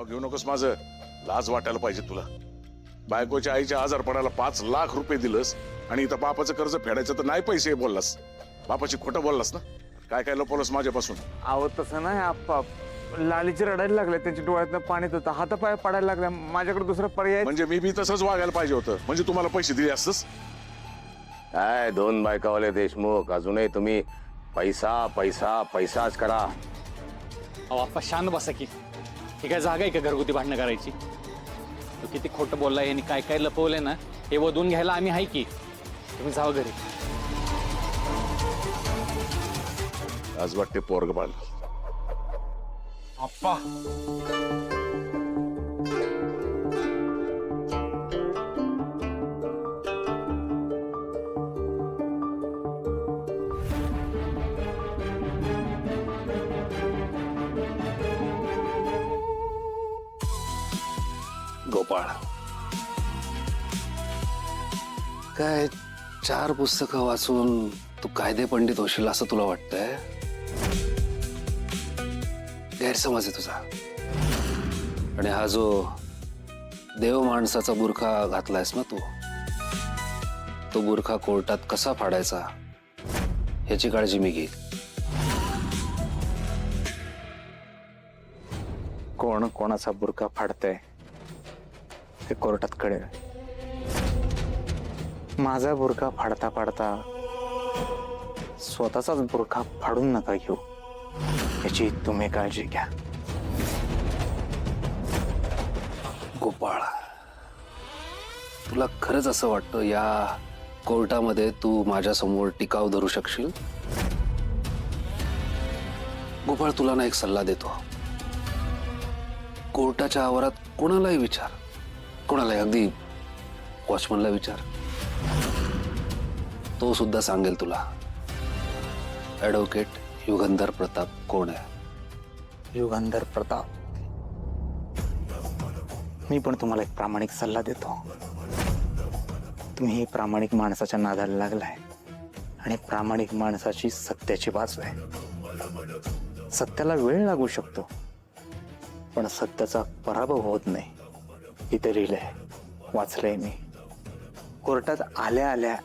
नाव घेऊ नकोस माझं. लाज वाटायला पाहिजे तुला. बायकोच्या आईच्या आजारपणाला 5 लाख रुपये दिलंस आणि इथं बापाचं कर्ज फेडायचं तर नाही पैसे बोललास. बापाची खोटं बोललास ना. काय काय लपवलंस माझ्यापासून? अहो तसं नाही आप्पा, लालीची रडायला लागले, त्यांच्या डोळ्यातनं पाणी होतं, हातापाय पडायला लागल्या. माझ्याकडे दुसरा पर्याय म्हणजे मी तसंच वागायला पाहिजे होतं. म्हणजे तुम्हाला पैसे दिले असतस. काय 2 बायकावाले देशमुख, अजूनही तुम्ही पैसा पैसा पैसाच करा. अहो आप्पा शांत बसा की. ही काय जागा आहे का घरगुती भांडणं करायची? तो किती खोटं बोललाय आणि काय काय लपवलंय ना, हे वधून घ्यायला आम्ही आहे की. तुम्ही जावा घरी. आज वाटते पोरग बाळ. आप्पा. गोपाळ, काय 4 पुस्तकं वाचून तू कायदे पंडित होशील असं तुला वाटतंय? गैरसमज आहे तुझा. आणि हा जो देव माणसाचा बुरखा घातलायस ना तू, तो बुरखा कोर्टात कसा फाडायचा ह्याची काळजी मी घेईल. कोण कोणाचा बुरका फाडतंय ते कोर्टात कळेल. माझा बुरका फाडता फाडता स्वतःचाच बुरखा फाडून नका घेऊ, याची तुम्ही काळजी घ्या. गोपाळ, तुला खरंच असं वाटतं या कोर्टामध्ये तू माझ्यासमोर टिकाव धरू शकशील? गोपाळ, तुला ना एक सल्ला देतो. कोर्टाच्या आवारात कोणालाही विचार, कोणालाही, अगदी वॉचमनला विचार, तो सुद्धा सांगेल तुला ॲडव्होकेट युगंधर प्रताप कोण आहे. युगंधर प्रताप. मी पण तुम्हाला एक प्रामाणिक सल्ला देतो. तुम्ही प्रामाणिक माणसाच्या नादाला लागलाय आणि प्रामाणिक माणसाची सत्याची बाजू आहे. सत्याला वेळ लागू शकतो, पण सत्याचा पराभव होत नाही. इथे लिहिलंय, वाचलंय मी. कोर्टात आल्या आल्या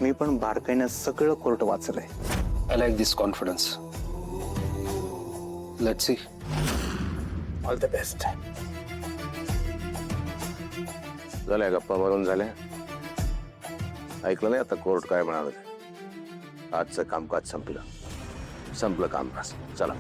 मी पण बारकाईनं सगळं कोर्ट वाचलंय. I like this confidence. Let's see. All the best. झाल्या गप्पा मारून झाल्या. ऐकलं नाही आता कोर्ट काय म्हणाल? आजचं कामकाज संपलं. संपलं कामकाज. चला.